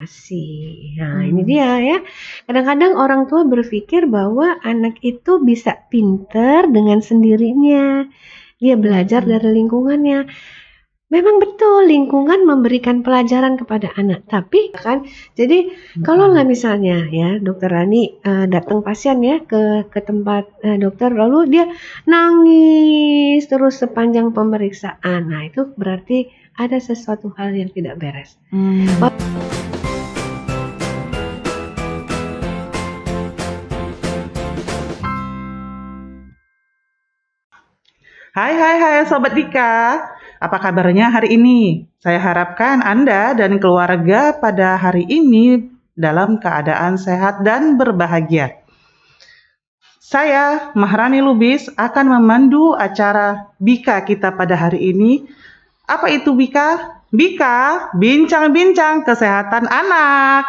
Asih. Nah, ini Hmm. dia ya. Kadang-kadang orang tua berpikir bahwa anak itu bisa pinter dengan sendirinya. Dia belajar Hmm. dari lingkungannya. Memang betul lingkungan memberikan pelajaran kepada anak. Tapi kan, jadi kalau lah Hmm. misalnya ya Dokter Rani datang pasien ya ke tempat dokter, lalu dia nangis terus sepanjang pemeriksaan. Nah, itu berarti ada sesuatu hal yang tidak beres. Hmm. Hai hai hai Sobat Dika, apa kabarnya hari ini? Saya harapkan Anda dan keluarga pada hari ini dalam keadaan sehat dan berbahagia. Saya, Maharani Lubis, akan memandu acara Bika kita pada hari ini. Apa itu Bika? Bika, bincang-bincang kesehatan anak.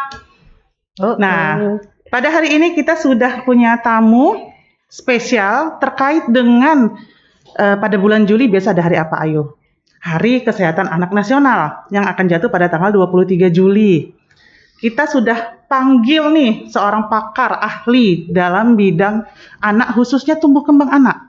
Oh, Nah, pada hari ini kita sudah punya tamu spesial terkait dengan pada bulan Juli biasa ada hari apa ayo? Hari Kesehatan Anak Nasional yang akan jatuh pada tanggal 23 Juli. Kita sudah panggil nih seorang pakar ahli dalam bidang anak khususnya tumbuh kembang anak.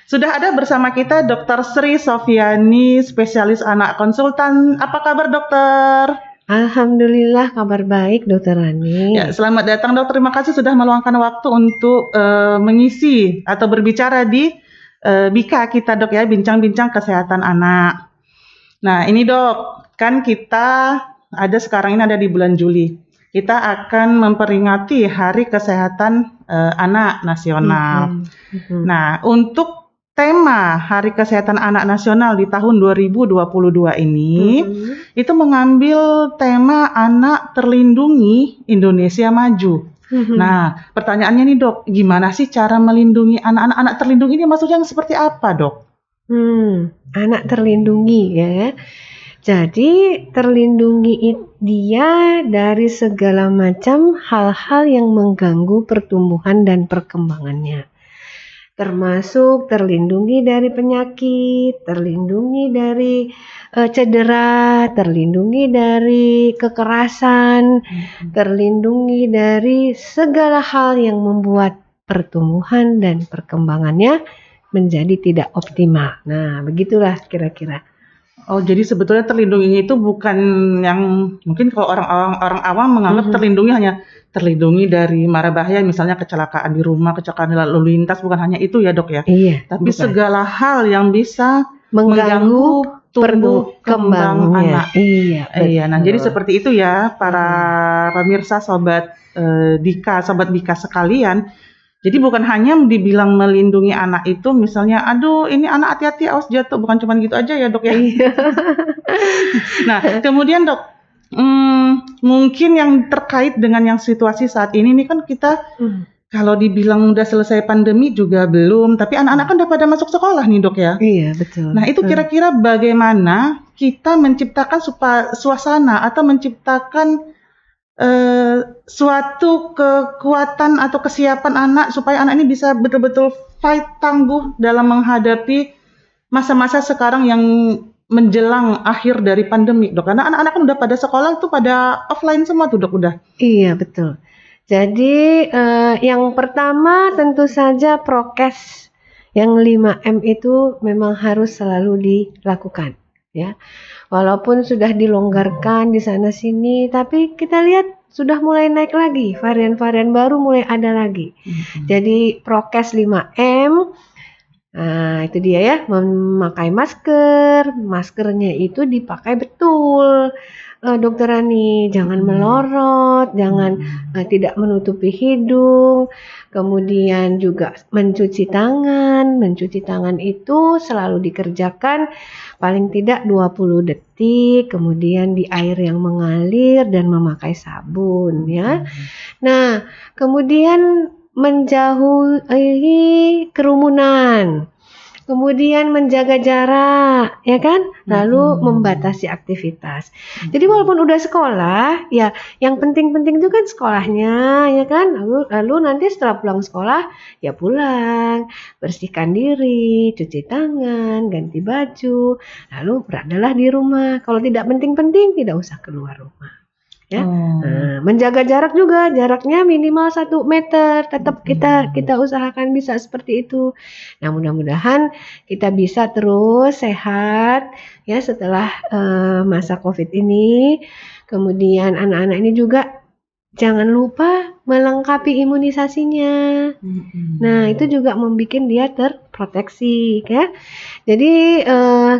Sudah ada bersama kita Dr. Sri Sofiani, spesialis anak konsultan. Apa kabar dokter? Alhamdulillah kabar baik Dokter Ya, Rani. selamat datang dok. Terima kasih sudah meluangkan waktu untuk mengisi atau berbicara di Bika kita dok ya, bincang-bincang kesehatan anak. Nah ini dok, kan kita ada sekarang ini ada di bulan Juli. Kita akan memperingati Hari Kesehatan Anak Nasional. Mhm, mhm, Nah untuk tema Hari Kesehatan Anak Nasional di tahun 2022 ini mhm, itu mengambil tema anak terlindungi Indonesia maju. mhm. Nah, pertanyaannya nih dok, gimana sih cara melindungi anak-anak? Anak terlindungi ini maksudnya seperti apa dok? Anak terlindungi ya. Jadi terlindungi dia dari segala macam hal-hal yang mengganggu pertumbuhan dan perkembangannya. Termasuk terlindungi dari penyakit, terlindungi dari cedera, terlindungi dari kekerasan, terlindungi dari segala hal yang membuat pertumbuhan dan perkembangannya menjadi tidak optimal. Nah, begitulah kira-kira. Oh, jadi sebetulnya terlindungi itu bukan yang mungkin kalau orang awam menganggap Mhm. terlindungi hanya terlindungi dari mara bahaya, misalnya kecelakaan di rumah, kecelakaan lalu lintas, bukan hanya itu ya dok ya. Iya, Tapi bukan. segala hal yang bisa Mengganggu mengganggu tumbuh kembang kembangnya. anak. Iya, Iya, nah jadi betul. seperti itu ya para Mhm. pemirsa sobat Dika, sobat Bika sekalian. Jadi bukan hanya dibilang melindungi anak itu misalnya, aduh ini anak hati-hati awas jatuh, bukan cuma gitu aja ya dok ya. Iya. Nah kemudian dok, mungkin yang terkait dengan yang situasi saat ini nih kan kita Mhm. kalau dibilang udah selesai pandemi juga belum, tapi anak-anak kan udah pada masuk sekolah nih dok ya. Iya, betul. Nah itu kira-kira bagaimana kita menciptakan suasana atau menciptakan suatu kekuatan atau kesiapan anak supaya anak ini bisa betul-betul fight tangguh dalam menghadapi masa-masa sekarang yang menjelang akhir dari pandemi dok. Karena anak-anak kan udah pada sekolah tuh pada offline semua tuh dok udah. Iya, betul. Jadi yang pertama tentu saja prokes yang 5M itu memang harus selalu dilakukan ya. Walaupun sudah dilonggarkan di sana sini, tapi kita lihat sudah mulai naik lagi, varian-varian baru mulai ada lagi. Jadi prokes 5M. Nah, itu dia ya, memakai masker. Maskernya itu dipakai betul. Dokter Rani, jangan melorot, jangan tidak menutupi hidung, kemudian juga mencuci tangan. Mencuci tangan itu selalu dikerjakan paling tidak 20 detik, kemudian di air yang mengalir dan memakai sabun ya. Nah, kemudian menjauhi kerumunan. Kemudian menjaga jarak, ya kan? Lalu membatasi aktivitas. Jadi walaupun udah sekolah, ya yang penting-penting itu kan sekolahnya, ya kan? Lalu nanti setelah pulang sekolah, ya pulang, bersihkan diri, cuci tangan, ganti baju, lalu beradalah di rumah. Kalau tidak penting-penting, tidak usah keluar rumah. ya. Oh. Nah, menjaga jarak juga, jaraknya minimal 1 meter, tetap kita usahakan bisa seperti itu. Nah, mudah-mudahan kita bisa terus sehat ya setelah masa COVID ini. Kemudian anak-anak ini juga jangan lupa melengkapi imunisasinya. Nah, itu juga membuat dia terproteksi ya. Jadi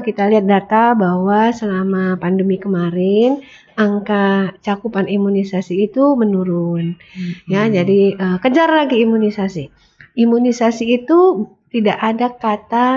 kita lihat data bahwa selama pandemi kemarin angka cakupan imunisasi itu menurun. Ya, jadi kejar lagi imunisasi. Imunisasi itu tidak ada kata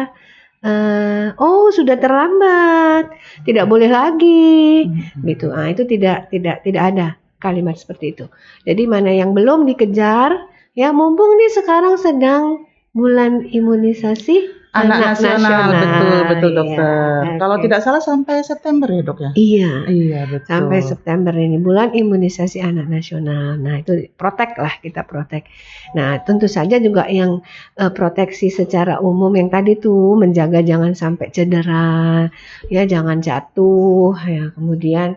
oh sudah terlambat, tidak boleh lagi, gitu. Nah, itu tidak ada kalimat seperti itu. Jadi mana yang belum dikejar, ya mumpung nih sekarang sedang bulan imunisasi Anak nasional, betul dokter. Ya, Kalau oke. tidak salah sampai September ya dok ya? Iya, Iya betul. sampai September ini bulan imunisasi anak nasional. Nah itu protek lah, kita protek. Nah tentu saja juga yang proteksi secara umum yang tadi tuh menjaga jangan sampai cedera, ya jangan jatuh, ya kemudian.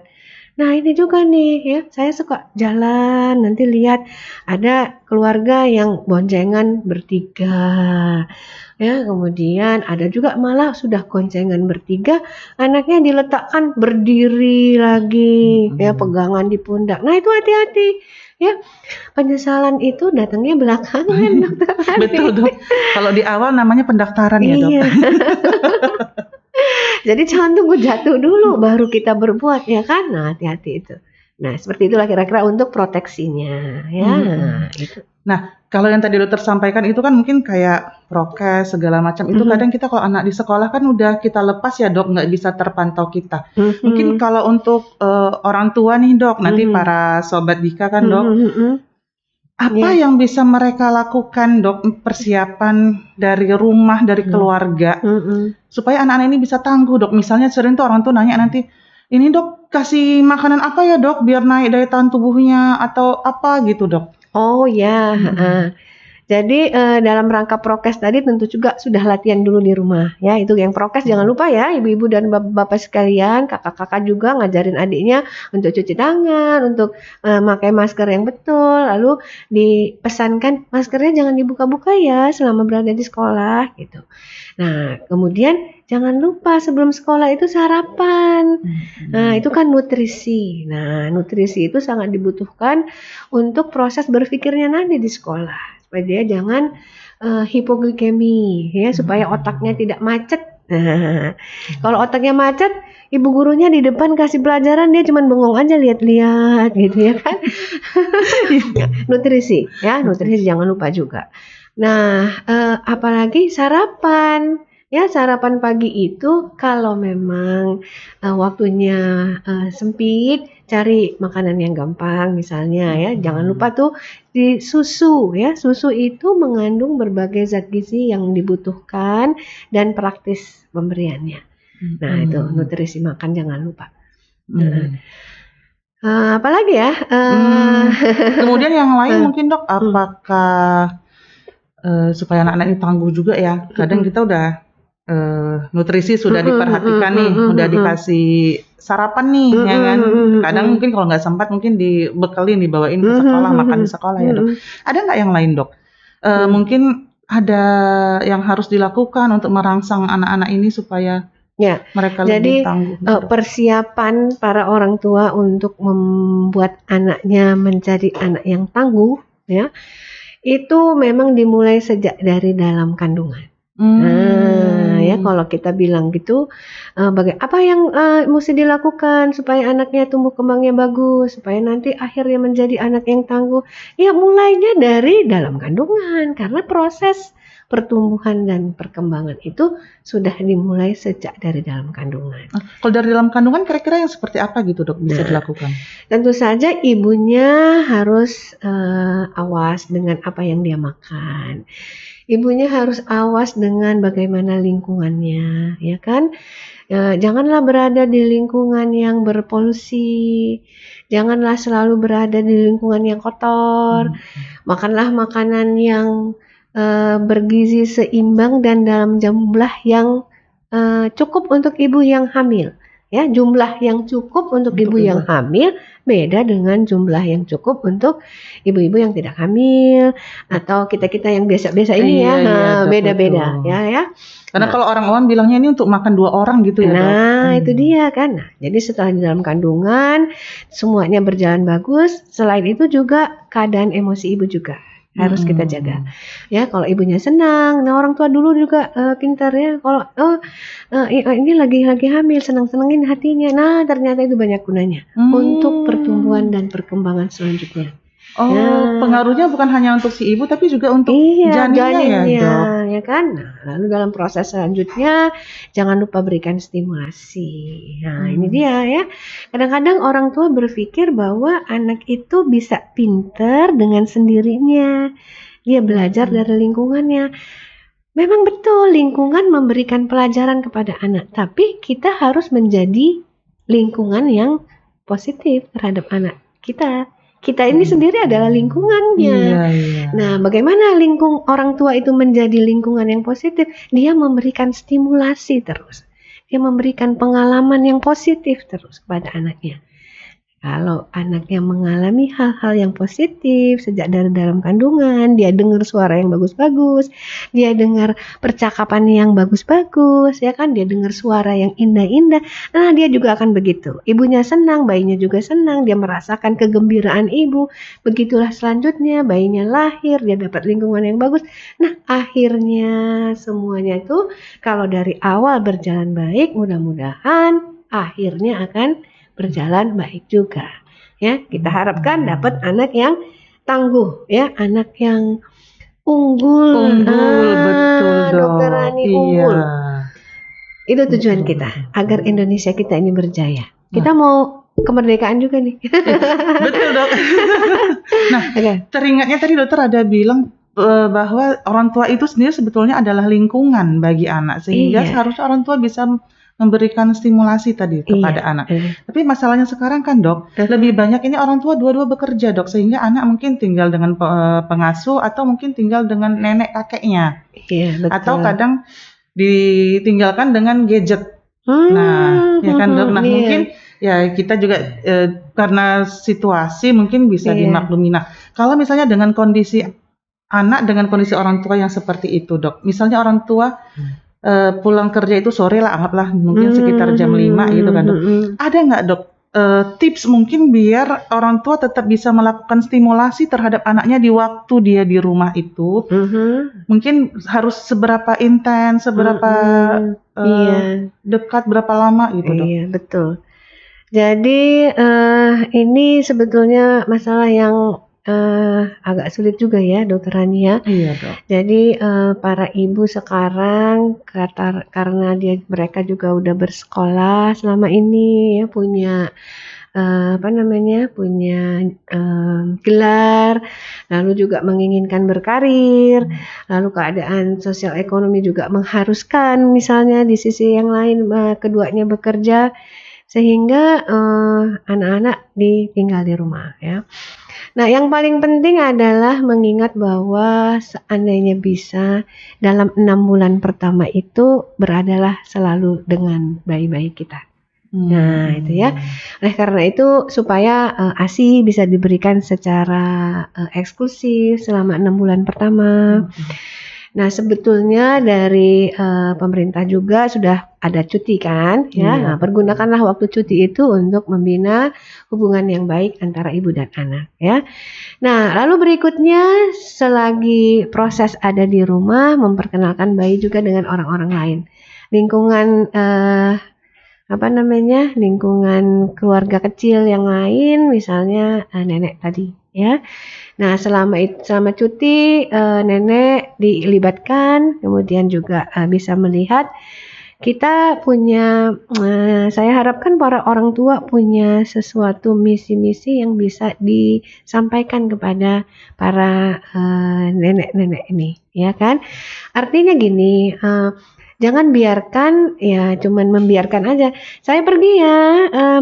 Nah ini juga nih ya, saya suka jalan nanti lihat ada keluarga yang boncengan bertiga. Ya, kemudian ada juga malah sudah goncengan bertiga, anaknya diletakkan berdiri lagi, ya pegangan di pundak. Nah itu hati-hati, ya penyesalan itu datangnya belakangan, dokter Ani. Betul dok. Kalau di awal namanya pendaftaran ya dok. Iya. Jadi jangan tunggu jatuh dulu baru kita berbuat ya kan? Nah hati-hati itu. Nah seperti itulah kira-kira untuk proteksinya, ya. Itu. Nah, kalau yang tadi dokter sampaikan itu kan mungkin kayak prokes segala macam itu kadang kita kalau anak di sekolah kan udah kita lepas ya dok, nggak bisa terpantau kita. Mungkin kalau untuk orang tua nih dok, nanti para sobat Dika kan dok, apa yang bisa mereka lakukan dok persiapan dari rumah dari keluarga supaya anak-anak ini bisa tangguh dok. Misalnya sering tuh orang tuh nanya nanti, ini dok kasih makanan apa ya dok biar naik daya tahan tubuhnya atau apa gitu dok. Oh ya, jadi dalam rangka prokes tadi tentu juga sudah latihan dulu di rumah ya. Itu yang prokes jangan lupa ya ibu-ibu dan bapak sekalian, kakak-kakak juga ngajarin adiknya untuk cuci tangan, untuk pakai masker yang betul. Lalu dipesankan maskernya jangan dibuka-buka ya selama berada di sekolah gitu. Nah, kemudian jangan lupa sebelum sekolah itu sarapan. Nah, itu kan nutrisi. Nah, nutrisi itu sangat dibutuhkan untuk proses berpikirnya nanti di sekolah. Supaya dia jangan hipoglikemi, ya, supaya otaknya tidak macet. Nah, kalau otaknya macet, ibu gurunya di depan kasih pelajaran dia cuma bengong aja lihat-lihat gitu ya kan. Nutrisi, ya, nutrisi jangan lupa juga. Nah, apalagi sarapan. Ya, sarapan pagi itu kalau memang waktunya sempit, cari makanan yang gampang misalnya ya. Jangan lupa tuh di susu ya. Susu itu mengandung berbagai zat gizi yang dibutuhkan dan praktis pemberiannya. Nah, itu nutrisi makan jangan lupa. Apalagi ya? Kemudian yang lain mungkin dok, apakah supaya anak-anak ini tangguh juga ya? Kadang kita udah nutrisi sudah diperhatikan nih, udah dikasih sarapan nih, ya kan? Kadang mungkin kalau nggak sempat mungkin dibekelin, dibawain ke sekolah, makan di sekolah ya dok. Ada nggak yang lain dok? Mungkin ada yang harus dilakukan untuk merangsang anak-anak ini supaya mereka lebih tangguh. Jadi persiapan para orang tua untuk membuat anaknya menjadi anak yang tangguh, ya, itu memang dimulai sejak dari dalam kandungan. Nah, ya kalau kita bilang gitu, apa yang mesti dilakukan supaya anaknya tumbuh kembangnya bagus, supaya nanti akhirnya menjadi anak yang tangguh? Ya mulainya dari dalam kandungan, karena proses pertumbuhan dan perkembangan itu sudah dimulai sejak dari dalam kandungan. Kalau dari dalam kandungan kira-kira yang seperti apa gitu dok bisa dilakukan? Tentu saja ibunya harus awas dengan apa yang dia makan. Ibunya harus awas dengan bagaimana lingkungannya, ya kan? Janganlah berada di lingkungan yang berpolusi. Janganlah selalu berada di lingkungan yang kotor. Makanlah makanan yang bergizi seimbang dan dalam jumlah yang cukup untuk ibu yang hamil. ya. Jumlah yang cukup untuk ibu yang hamil beda dengan jumlah yang cukup untuk ibu-ibu yang tidak hamil atau kita-kita yang biasa-biasa ini ya. Dok, Beda-beda betul. ya. Karena kalau orang awam bilangnya ini untuk makan 2 orang gitu ya, Dok. Nah, itu dia kan. Nah, jadi setelah di dalam kandungan semuanya berjalan bagus, selain itu juga keadaan emosi ibu juga harus kita jaga. Ya, kalau ibunya senang, nah orang tua dulu juga pintar ya. Kalau ini lagi hamil, senang-senangin hatinya. Nah, ternyata itu banyak gunanya untuk pertumbuhan dan perkembangan selanjutnya. Pengaruhnya bukan hanya untuk si ibu tapi juga untuk janinnya ya, Dok. Ya kan? Nah, lalu dalam proses selanjutnya jangan lupa berikan stimulasi. Nah, ini dia ya. Kadang-kadang orang tua berpikir bahwa anak itu bisa pintar dengan sendirinya. Dia belajar dari lingkungannya. Memang betul lingkungan memberikan pelajaran kepada anak, tapi kita harus menjadi lingkungan yang positif terhadap anak kita. Kita ini sendiri adalah lingkungannya. Nah, bagaimana orang tua itu menjadi lingkungan yang positif? Dia memberikan stimulasi terus. Dia memberikan pengalaman yang positif terus kepada anaknya. Kalau anaknya mengalami hal-hal yang positif sejak dari dalam kandungan, dia dengar suara yang bagus-bagus, dia dengar percakapan yang bagus-bagus, ya kan, dia dengar suara yang indah-indah. Nah, dia juga akan begitu. Ibunya senang, bayinya juga senang, dia merasakan kegembiraan ibu. Begitulah selanjutnya, bayinya lahir, dia dapat lingkungan yang bagus. Nah, akhirnya semuanya itu kalau dari awal berjalan baik, mudah-mudahan akhirnya akan berjalan baik juga ya. Kita harapkan dapat anak yang tangguh ya, anak yang unggul betul, Dok. Dokter Rani, unggul. Itu tujuan kita agar Indonesia kita ini berjaya. Kita mau kemerdekaan juga nih. Betul, Dok. Nah, teringatnya tadi dokter ada bilang bahwa orang tua itu sendiri sebetulnya adalah lingkungan bagi anak, sehingga seharusnya orang tua bisa memberikan stimulasi tadi kepada anak. Tapi masalahnya sekarang kan, Dok, lebih banyak ini orang tua dua-dua bekerja, Dok, sehingga anak mungkin tinggal dengan pengasuh atau mungkin tinggal dengan nenek kakeknya. Betul. Atau kadang ditinggalkan dengan gadget. Nah, ya kan, Dok. Nah, mungkin ya kita juga karena situasi mungkin bisa dimaklumi. Nah, kalau misalnya dengan kondisi anak dengan kondisi orang tua yang seperti itu, Dok. Misalnya orang tua pulang kerja itu sore lah, anggaplah mungkin sekitar jam 5 gitu kan, Dok. Ada nggak, Dok, tips mungkin biar orang tua tetap bisa melakukan stimulasi terhadap anaknya di waktu dia di rumah itu? Mungkin harus seberapa intens, seberapa dekat, berapa lama gitu, Dok? Iya, betul. Jadi ini sebetulnya masalah yang agak sulit juga ya, Dokter Rani ya. Iya, Dok. Jadi para ibu sekarang karena mereka juga udah bersekolah selama ini ya, punya punya gelar, lalu juga menginginkan berkarir, lalu keadaan sosial ekonomi juga mengharuskan misalnya di sisi yang lain keduanya bekerja, sehingga anak-anak ditinggal di rumah ya. Nah, yang paling penting adalah mengingat bahwa seandainya bisa dalam 6 bulan pertama itu beradalah selalu dengan bayi-bayi kita. Nah, itu ya. Oleh karena itu supaya ASI bisa diberikan secara eksklusif selama 6 bulan pertama. Nah, sebetulnya dari pemerintah juga sudah ada cuti kan, ya. Nah, pergunakanlah waktu cuti itu untuk membina hubungan yang baik antara ibu dan anak, ya. Nah, lalu berikutnya selagi proses ada di rumah, memperkenalkan bayi juga dengan orang-orang lain. Lingkungan lingkungan keluarga kecil yang lain, misalnya nenek tadi, ya. Nah, selama cuti nenek dilibatkan, kemudian juga bisa melihat kita punya, saya harapkan para orang tua punya sesuatu misi-misi yang bisa disampaikan kepada para nenek-nenek ini, ya kan? Artinya gini, jangan biarkan ya cuman membiarkan aja. Saya pergi ya,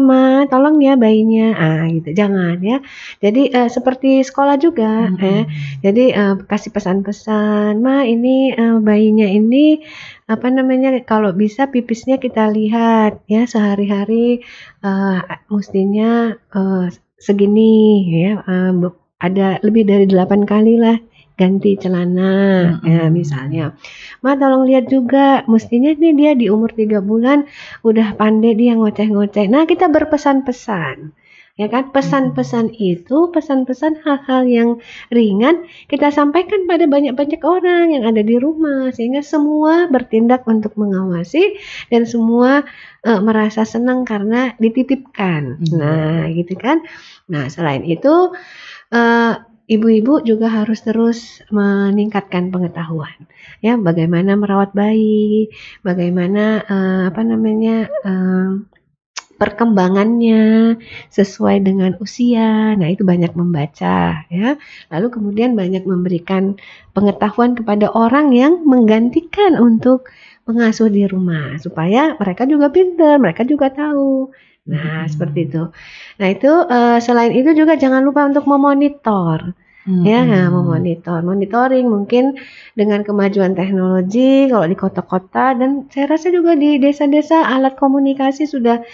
Ma, tolong ya bayinya. Gitu. Jangan ya. Jadi seperti sekolah juga Jadi kasih pesan-pesan, Ma ini bayinya ini apa namanya kalau bisa pipisnya kita lihat ya sehari-hari mestinya segini ya ada lebih dari 8 kali lah ganti celana ya misalnya. Ma tolong lihat juga mestinya nih dia di umur 3 bulan udah pandai dia ngoceh-ngoceh. Nah kita berpesan-pesan ya kan pesan-pesan itu pesan-pesan hal-hal yang ringan kita sampaikan pada banyak-banyak orang yang ada di rumah sehingga semua bertindak untuk mengawasi dan semua merasa senang karena dititipkan. Nah gitu kan. Nah selain itu ibu-ibu juga harus terus meningkatkan pengetahuan ya bagaimana merawat bayi, bagaimana apa namanya perkembangannya sesuai dengan usia. Nah, itu banyak membaca ya. Lalu kemudian banyak memberikan pengetahuan kepada orang yang menggantikan untuk mengasuh di rumah supaya mereka juga pintar, mereka juga tahu. Nah, seperti itu. Nah, itu selain itu juga jangan lupa untuk memonitor. Ya, monitoring mungkin dengan kemajuan teknologi kalau di kota-kota dan saya rasa juga di desa-desa alat komunikasi sudah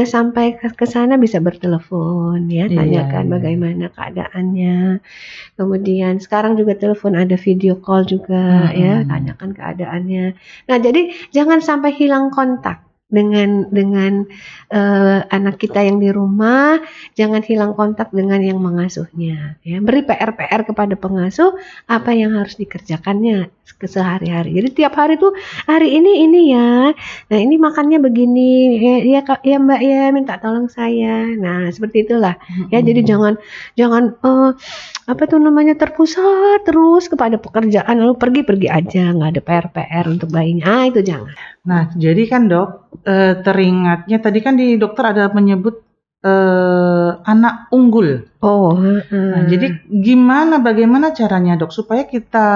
sampai ke sana bisa bertelepon ya tanyakan bagaimana keadaannya. Kemudian sekarang juga telepon ada video call juga ya tanyakan keadaannya. Nah, jadi jangan sampai hilang kontak dengan anak kita yang di rumah, jangan hilang kontak dengan yang mengasuhnya ya. Beri PR-PR kepada pengasuh apa yang harus dikerjakannya sehari-hari. Jadi tiap hari tuh hari ini ya. Nah, ini makannya begini. Ya Mbak ya minta tolong saya. Nah, seperti itulah. Ya, jadi jangan apa tuh namanya terpusat terus kepada pekerjaan lalu pergi aja nggak ada PR untuk bayinya. Itu jangan. Nah, jadi kan dok, teringatnya tadi kan di dokter ada menyebut anak unggul. Nah, jadi bagaimana caranya dok supaya kita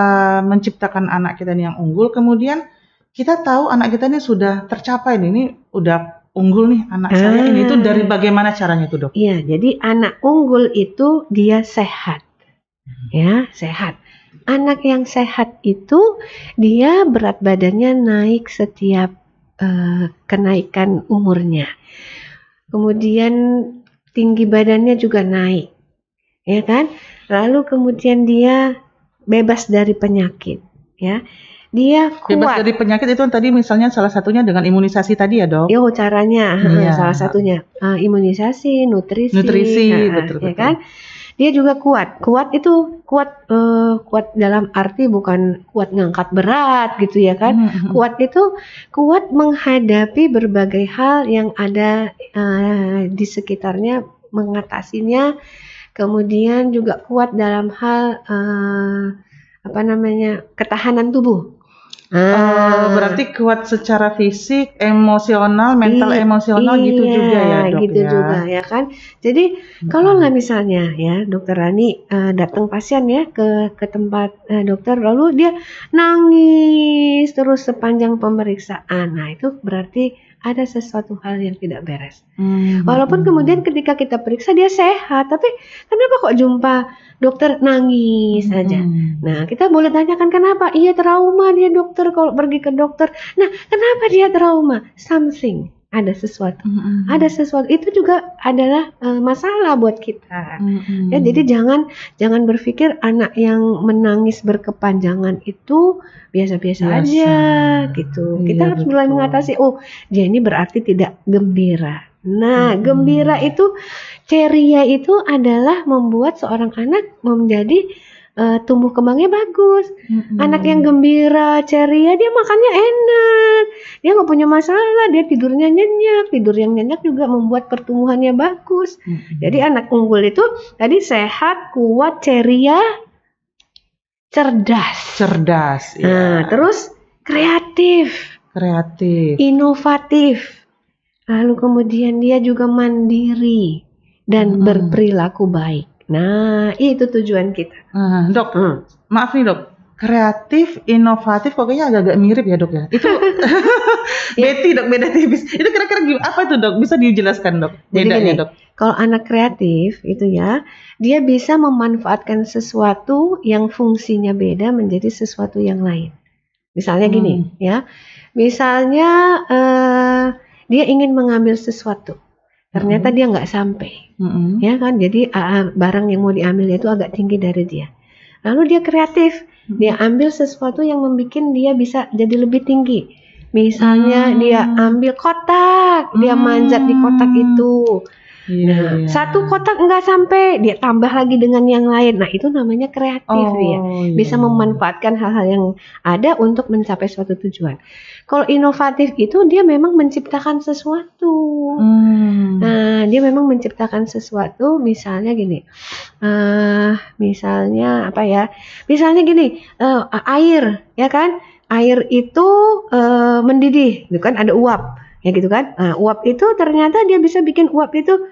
menciptakan anak kita ini yang unggul, kemudian kita tahu anak kita ini sudah tercapai nih, ini udah unggul nih anak saya ini itu dari bagaimana caranya itu dok? Iya, jadi anak unggul itu dia sehat, ya sehat. Anak yang sehat itu dia berat badannya naik setiap kenaikan umurnya. Kemudian tinggi badannya juga naik. Ya kan? Lalu kemudian dia bebas dari penyakit, ya. Dia kuat. Bebas dari penyakit itu tadi misalnya salah satunya dengan imunisasi tadi ya dok? Yo caranya salah satunya imunisasi, nutrisi, betul. Ya kan? Dia juga kuat. Kuat itu kuat dalam arti bukan kuat ngangkat berat gitu ya kan. Kuat itu kuat menghadapi berbagai hal yang ada di sekitarnya, mengatasinya. Kemudian juga kuat dalam hal ketahanan tubuh. Berarti kuat secara fisik, emosional, mental emosional gitu juga ya dok gitu ya? juga ya kan. Jadi kalau nggak misalnya ya dokter Rani datang pasien ya ke tempat dokter lalu dia nangis terus sepanjang pemeriksaan. Nah itu berarti ada sesuatu hal yang tidak beres. Walaupun kemudian ketika kita periksa dia sehat, tapi kenapa kok jumpa dokter nangis aja? Nah, kita boleh tanyakan kenapa? Iya trauma dia dokter kalau pergi ke dokter. Nah, kenapa dia trauma? Something. Ada sesuatu. Ada sesuatu. Itu juga adalah masalah buat kita. Ya, jadi jangan berpikir anak yang menangis berkepanjangan itu biasa-biasa aja gitu. Kita harus mulai mengatasi, dia ini berarti tidak gembira. Nah, gembira itu, ceria itu adalah membuat seorang anak menjadi tumbuh kembangnya bagus. Anak yang gembira, ceria, dia makannya enak. Dia nggak punya masalah, dia tidurnya nyenyak. Tidur yang nyenyak juga membuat pertumbuhannya bagus. Jadi anak unggul itu tadi sehat, kuat, ceria, cerdas. Nah, terus kreatif, inovatif. Lalu kemudian dia juga mandiri dan berperilaku baik. Nah, itu tujuan kita. Dok, maaf nih dok. kreatif, inovatif, pokoknya agak-agak mirip ya dok ya. Itu Betty dok, beda tipis. Itu kira-kira gimana? Apa itu dok? Bisa dijelaskan dok? Jadi Bedanya gini, dok? kalau anak kreatif itu ya, dia bisa memanfaatkan sesuatu yang fungsinya beda menjadi sesuatu yang lain. Misalnya gini, ya. Misalnya dia ingin mengambil sesuatu, ternyata dia nggak sampai, ya kan? Jadi barang yang mau diambil itu agak tinggi dari dia. Lalu dia kreatif, dia ambil sesuatu yang membuat dia bisa jadi lebih tinggi. Misalnya dia ambil kotak, dia manjat di kotak itu. Nah, satu kotak nggak sampai, dia tambah lagi dengan yang lain. Nah, itu namanya kreatif dia. Bisa memanfaatkan hal-hal yang ada untuk mencapai suatu tujuan. Kalau inovatif itu dia memang menciptakan sesuatu. Nah, dia memang menciptakan sesuatu, misalnya gini. Misalnya apa ya? Misalnya gini, air, ya kan? Air itu mendidih, gitu kan? Ada uap. Ya gitu kan, uap itu ternyata dia bisa bikin uap itu,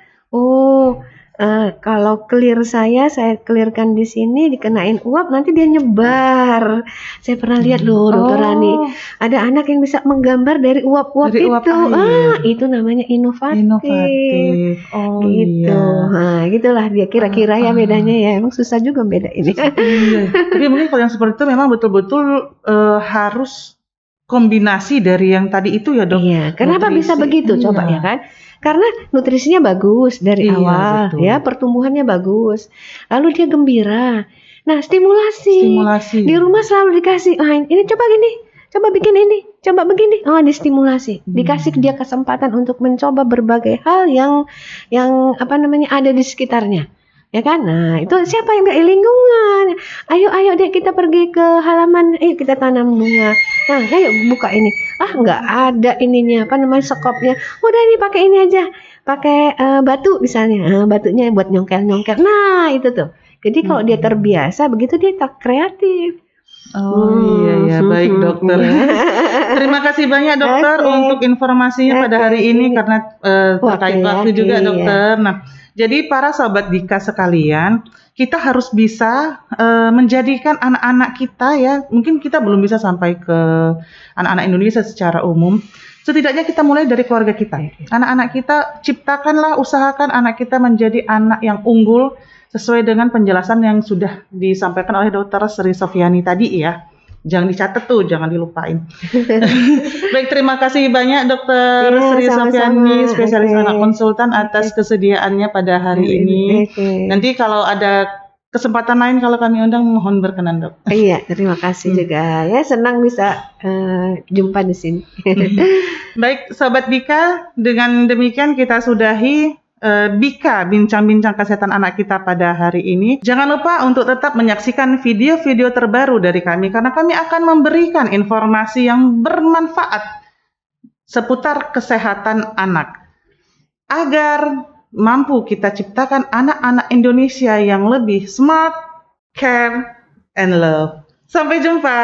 kalau saya clearkan di sini dikenain uap nanti dia nyebar. Saya pernah lihat loh Dokter Rani, ada anak yang bisa menggambar dari uap-uap Dari uap itu, air. itu namanya inovatif. Inovatif. Gitu, Iya. gitulah dia kira-kira ya bedanya ya, emang susah juga beda ini. Iya. Tapi mungkin kalau yang seperti itu memang betul-betul harus kombinasi dari yang tadi itu ya dok. Iya, kenapa bisa begitu? Coba ya kan? Karena nutrisinya bagus dari awal, betul. ya pertumbuhannya bagus. Lalu dia gembira. Nah, stimulasi. Di rumah selalu dikasih, ini coba gini, coba bikin ini, coba begini. Distimulasi. Dikasih dia kesempatan untuk mencoba berbagai hal yang ada di sekitarnya. Ya kan? Nah, itu siapa yang nggak lingkungan? Ayo deh kita pergi ke halaman, kita tanam bunga. Nah, ayo buka ini. Nggak ada ininya, sekopnya. Udah ini pakai ini aja. Pakai batu misalnya. Batunya buat nyongkel-nyongkel. Nah, itu tuh. Jadi kalau dia terbiasa begitu dia tak kreatif. Iya, baik dokter. Terima kasih banyak dokter untuk informasinya pada hari ini karena terkait waktu juga dokter. Nah, jadi para sahabat Dika sekalian, kita harus bisa menjadikan anak-anak kita ya, mungkin kita belum bisa sampai ke anak-anak Indonesia secara umum. Setidaknya kita mulai dari keluarga kita. Anak-anak kita ciptakanlah, usahakan anak kita menjadi anak yang unggul sesuai dengan penjelasan yang sudah disampaikan oleh Dokter Sri Sofiani tadi ya. Jangan dicatat tuh, jangan dilupain. Baik, terima kasih banyak Dokter Sri Sofiani, spesialis anak konsultan atas kesediaannya pada hari ini. Nanti kalau ada kesempatan lain kalau kami undang mohon berkenan dok. Iya, terima kasih juga ya, senang bisa jumpa di sini. Baik, Sobat Bika, dengan demikian kita sudahi Bika bincang-bincang kesehatan anak kita pada hari ini. Jangan lupa untuk tetap menyaksikan video-video terbaru dari kami karena kami akan memberikan informasi yang bermanfaat seputar kesehatan anak agar mampu kita ciptakan anak-anak Indonesia yang lebih smart, care, and love. Sampai jumpa.